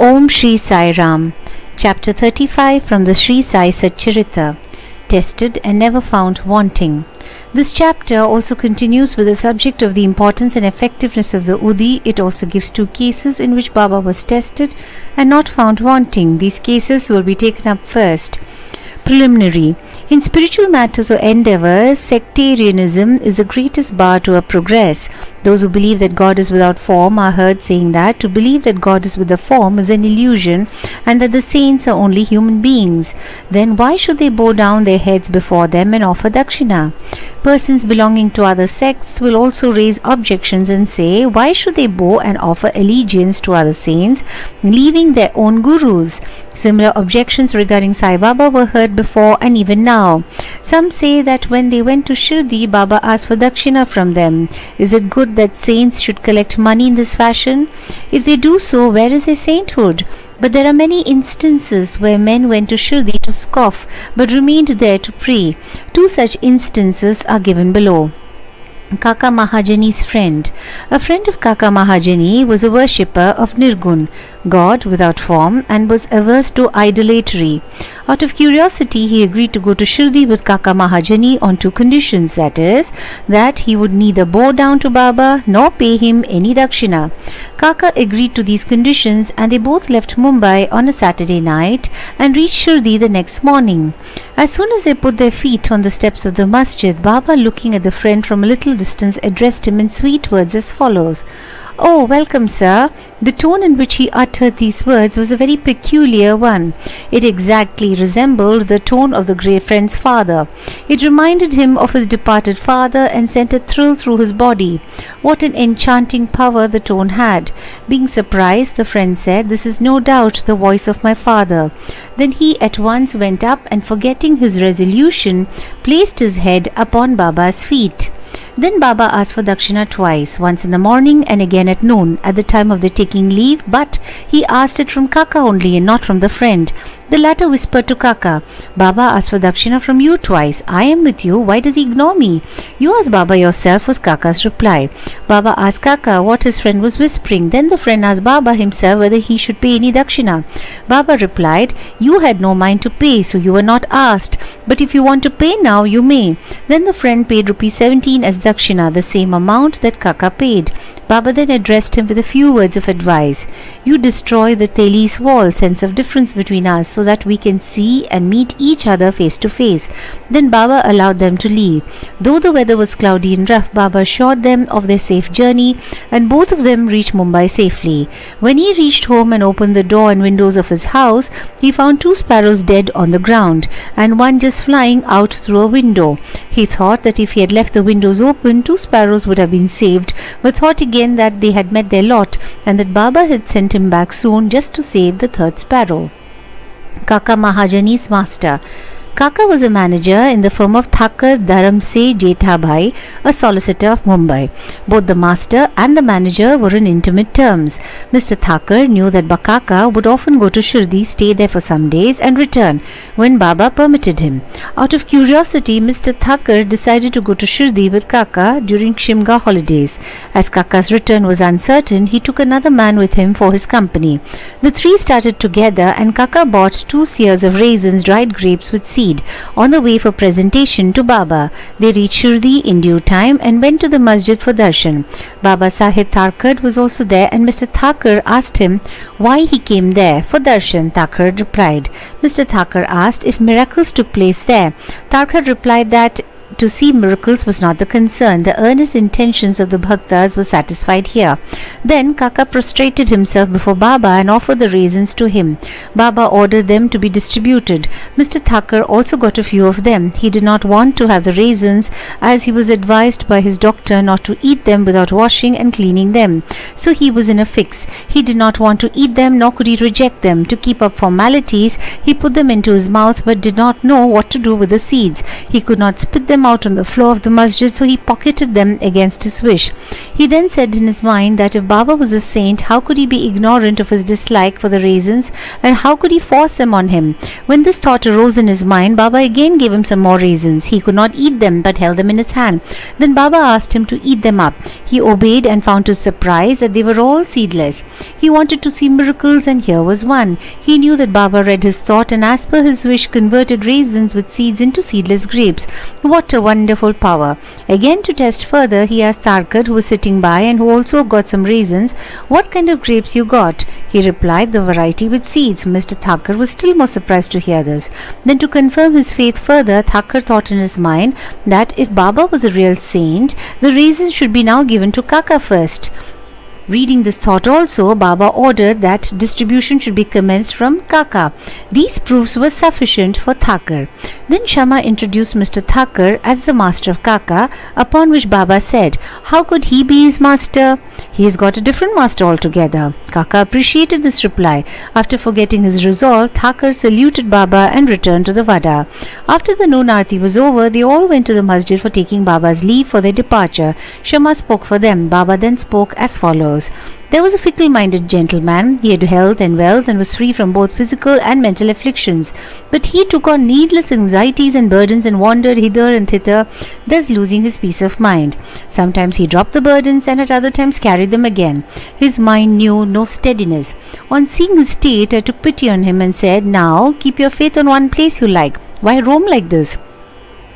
Om Shri Sai Ram, Chapter 35 from the Shirdi Sai Satcharita, Tested and Never Found Wanting. This chapter also continues with the subject of the importance and effectiveness of the Udi. It also gives two cases in which Baba was tested and not found wanting. These cases will be taken up first. Preliminary. In spiritual matters or endeavors, sectarianism is the greatest bar to our progress. Those who believe that God is without form are heard saying that to believe that God is with a form is an illusion and that the saints are only human beings. Then why should they bow down their heads before them and offer dakshina? Persons belonging to other sects will also raise objections and say, why should they bow and offer allegiance to other saints, leaving their own gurus? Similar objections regarding Sai Baba were heard before and even now. Some say that when they went to Shirdi, Baba asked for dakshina from them. Is it good that saints should collect money in this fashion? If they do so, where is their sainthood? But there are many instances where men went to Shirdi to scoff but remained there to pray. Two such instances are given below. Kaka Mahajani's friend. A friend of Kaka Mahajani was a worshipper of Nirgun, God without form, and was averse to idolatry. Out of curiosity, he agreed to go to Shirdi with Kaka Mahajani on two conditions, that is, that he would neither bow down to Baba nor pay him any dakshina. Kaka agreed to these conditions and they both left Mumbai on a Saturday night and reached Shirdi the next morning. As soon as they put their feet on the steps of the masjid, Baba, looking at the friend from a little distance, addressed him in sweet words as follows. Oh, welcome, sir. The tone in which he uttered these words was a very peculiar one. It exactly resembled the tone of the great friend's father. It reminded him of his departed father and sent a thrill through his body. What an enchanting power the tone had. Being surprised, the friend said, "This is no doubt the voice of my father." Then he at once went up and, forgetting his resolution, placed his head upon Baba's feet. Then Baba asked for dakshina twice, once in the morning and again at noon, at the time of the taking leave, but he asked it from Kaka only and not from the friend. The latter whispered to Kaka, Baba asked for dakshina from you twice. I am with you. Why does he ignore me? You ask Baba yourself, was Kaka's reply. Baba asked Kaka what his friend was whispering. Then the friend asked Baba himself whether he should pay any dakshina. Baba replied, you had no mind to pay, so you were not asked. But if you want to pay now, you may. Then the friend paid rupees 17 as dakshina, the same amount that Kaka paid. Baba then addressed him with a few words of advice. You destroy the Telis wall, sense of difference between us, so that we can see and meet each other face to face. Then Baba allowed them to leave. Though the weather was cloudy and rough, Baba assured them of their safe journey, and both of them reached Mumbai safely. When he reached home and opened the door and windows of his house, he found two sparrows dead on the ground, and one just flying out through a window. He thought that if he had left the windows open, two sparrows would have been saved, but thought again that they had met their lot and that Baba had sent him back soon just to save the third sparrow. Kaka Mahajani's master. Kaka was a manager in the firm of Thakur Dharamse Jethabhai, a solicitor of Mumbai. Both the master and the manager were on intimate terms. Mr. Thakur knew that Kaka would often go to Shirdi, stay there for some days and return when Baba permitted him. Out of curiosity, Mr. Thakur decided to go to Shirdi with Kaka during Shimga holidays. As Kaka's return was uncertain, he took another man with him for his company. The three started together and Kaka bought 2 seers of raisins, dried grapes with seed, on the way for presentation to Baba. They reached Shirdi in due time and went to the masjid for darshan. Baba Sahib Thakur was also there and Mr. Thakur asked him why he came there for darshan. Thakur replied. Mr. Thakur asked if miracles took place there. Thakur replied that to see miracles was not the concern. The earnest intentions of the bhaktas were satisfied here. Then Kaka prostrated himself before Baba and offered the raisins to him. Baba ordered them to be distributed. Mr. Thakur also got a few of them. He did not want to have the raisins, as he was advised by his doctor not to eat them without washing and cleaning them. So he was in a fix. He did not want to eat them, nor could he reject them. To keep up formalities, he put them into his mouth but did not know what to do with the seeds. He could not spit them them out on the floor of the masjid, so he pocketed them against his wish. He then said in his mind that if Baba was a saint, how could he be ignorant of his dislike for the raisins, and how could he force them on him? When this thought arose in his mind, Baba again gave him some more raisins. He could not eat them, but held them in his hand. Then Baba asked him to eat them up. He obeyed and found to his surprise that they were all seedless. He wanted to see miracles, and here was one. He knew that Baba read his thought, and as per his wish converted raisins with seeds into seedless grapes. What a wonderful power! Again, to test further, he asked Tarkad, who was sitting by and who also got some raisins, what kind of grapes you got? He replied, the variety with seeds. Mr. Thakur was still more surprised to hear this. Then, to confirm his faith further, Thakur thought in his mind that if Baba was a real saint, the raisins should be now given to Kaka first. Reading this thought also, Baba ordered that distribution should be commenced from Kaka. These proofs were sufficient for Thakur. Then Shama introduced Mr. Thakur as the master of Kaka, upon which Baba said, how could he be his master? He has got a different master altogether. Kaka appreciated this reply. After forgetting his resolve, Thakur saluted Baba and returned to the Vada. After the noon aarti was over, they all went to the masjid for taking Baba's leave for their departure. Shama spoke for them. Baba then spoke as follows. There was a fickle-minded gentleman. He had health and wealth and was free from both physical and mental afflictions. But he took on needless anxieties and burdens and wandered hither and thither, thus losing his peace of mind. Sometimes he dropped the burdens and at other times carried them again. His mind knew no steadiness. On seeing his state, I took pity on him and said, now keep your faith on one place you like. Why roam like this?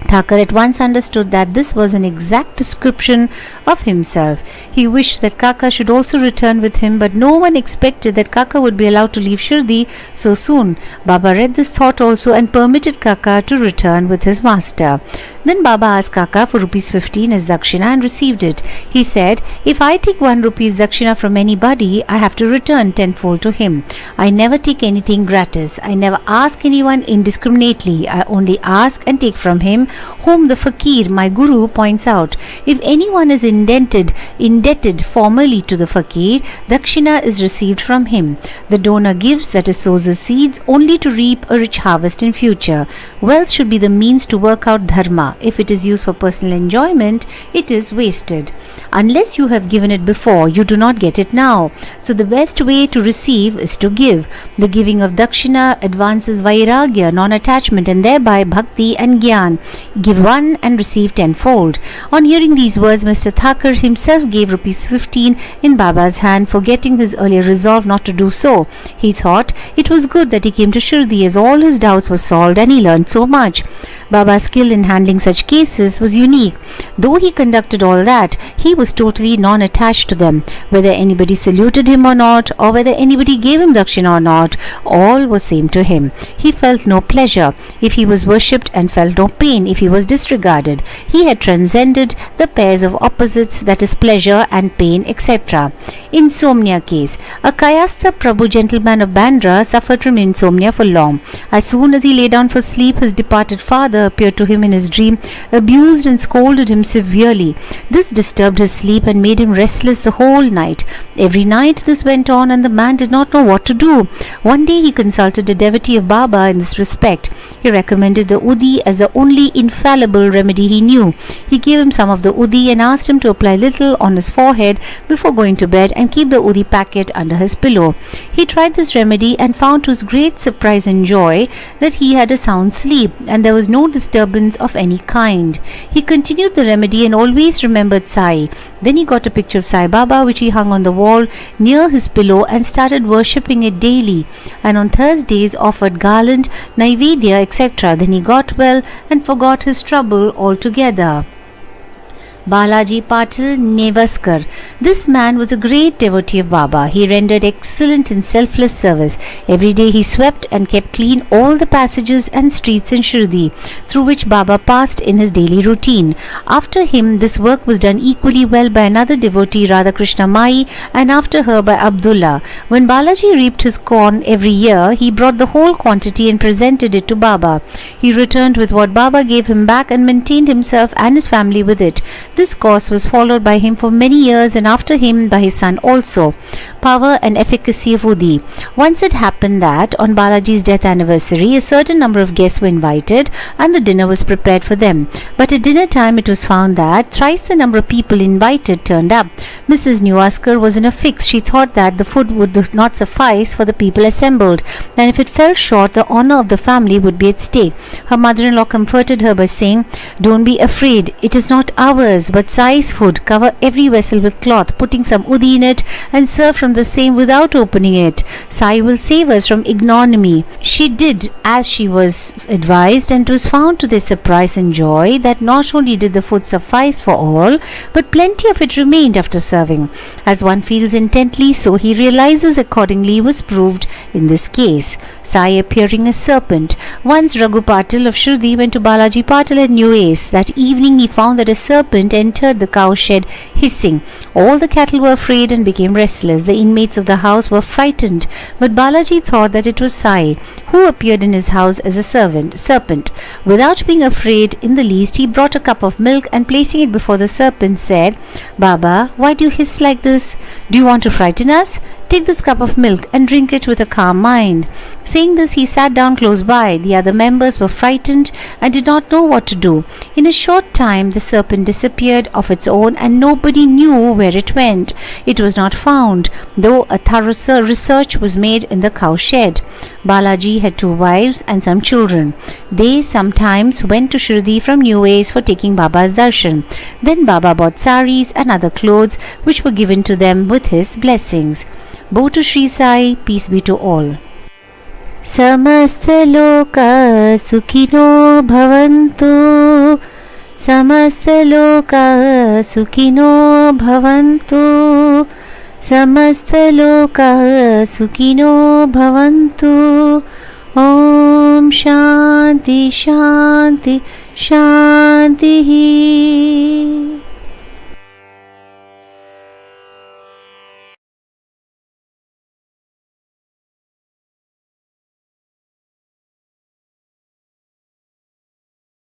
Thakur at once understood that this was an exact description of himself. He wished that Kaka should also return with him, but no one expected that Kaka would be allowed to leave Shirdi so soon. Baba read this thought also and permitted Kaka to return with his master. Then Baba asked Kaka for ₹15 as dakshina and received it. He said, if I take ₹1 dakshina from anybody, I have to return tenfold to him. I never take anything gratis. I never ask anyone indiscriminately. I only ask and take from him whom the fakir, my guru, points out. If anyone is indebted formally to the fakir, dakshina is received from him. The donor gives, that is, sows the seeds, only to reap a rich harvest in future. Wealth should be the means to work out dharma. If it is used for personal enjoyment, it is wasted. Unless you have given it before, you do not get it now. So the best way to receive is to give. The giving of dakshina advances vairagya, non-attachment, and thereby bhakti and gyan. Give one and receive tenfold. On hearing these words, Mr. Thakur himself gave ₹15 in Baba's hand, forgetting his earlier resolve not to do so. He thought it was good that he came to Shirdi, as all his doubts were solved and he learned so much. Baba's skill in handling such cases was unique. Though he conducted all that, he was totally non-attached to them. Whether anybody saluted him or not, or whether anybody gave him dakshina or not, all was same to him. He felt no pleasure if he was worshipped and felt no pain if he was disregarded. He had transcended the pairs of opposites, that is, pleasure and pain, etc. Insomnia case. A Kayastha Prabhu gentleman of Bandra suffered from insomnia for long. As soon as he lay down for sleep, his departed father appeared to him in his dream, abused and scolded him severely. This disturbed his sleep and made him restless the whole night. Every night this went on, and the man did not know what to do. One day he consulted a devotee of Baba in this respect. He recommended the Udi as the only infallible remedy he knew. He gave him some of the Udi and asked him to apply little on his forehead before going to bed and keep the Udi packet under his pillow. He tried this remedy and found to his great surprise and joy that he had a sound sleep and there was no disturbance of any kind. He continued the remedy and always remembered Sai. Then he got a picture of Sai Baba which he hung on the wall near his pillow and started worshipping it daily, and on Thursdays offered garland, naivedya, etc. Then he got well and forgot his trouble altogether. Balaji Patil Nevaskar. This man was a great devotee of Baba. He rendered excellent and selfless service. Every day he swept and kept clean all the passages and streets in Shirdi through which Baba passed in his daily routine. After him, this work was done equally well by another devotee, Radhakrishna Mai, and after her by Abdullah. When Balaji reaped his corn every year, he brought the whole quantity and presented it to Baba. He returned with what Baba gave him back and maintained himself and his family with it. This course was followed by him for many years, and after him by his son also. Power and efficacy of Udi. Once it happened that on Balaji's death anniversary, a certain number of guests were invited and the dinner was prepared for them. But at dinner time it was found that thrice the number of people invited turned up. Mrs. Newaskar was in a fix. She thought that the food would not suffice for the people assembled, and if it fell short, the honor of the family would be at stake. Her mother-in-law comforted her by saying, "Don't be afraid. It is not ours, but Sai's food. Cover every vessel with cloth, putting some udi in it, and serve from the same without opening it. Sai will save us from ignominy." She did as she was advised, and it was found to their surprise and joy that not only did the food suffice for all, but plenty of it remained after serving. As one feels intently, so he realizes accordingly was proved in this case. Sai appearing as serpent. Once Raghu Patil of Shirdi went to Balaji Patil at New Ace. That evening he found that a serpent entered the cow shed hissing. All the cattle were afraid and became restless. The inmates of the house were frightened, but Balaji thought that it was Sai, who appeared in his house as a serpent. Without being afraid in the least, he brought a cup of milk and placing it before the serpent said, "Baba, why do you hiss like this? Do you want to frighten us? Take this cup of milk and drink it with a calm mind." Saying this, he sat down close by. The other members were frightened and did not know what to do. In a short time, the serpent disappeared of its own, and nobody knew where it went. It was not found, though a thorough research was made in the cow shed. Balaji had 2 wives and some children. They sometimes went to Shirdi from New Age for taking Baba's darshan. Then Baba bought saris and other clothes which were given to them with his blessings. Bow to Shri Sai, peace be to all. Samastha Lokah Sukhino Bhavantu. Samastha Lokah Sukhino Bhavantu. Samastha Lokah Sukhino Bhavantu. Om Shanti Shanti Shanti.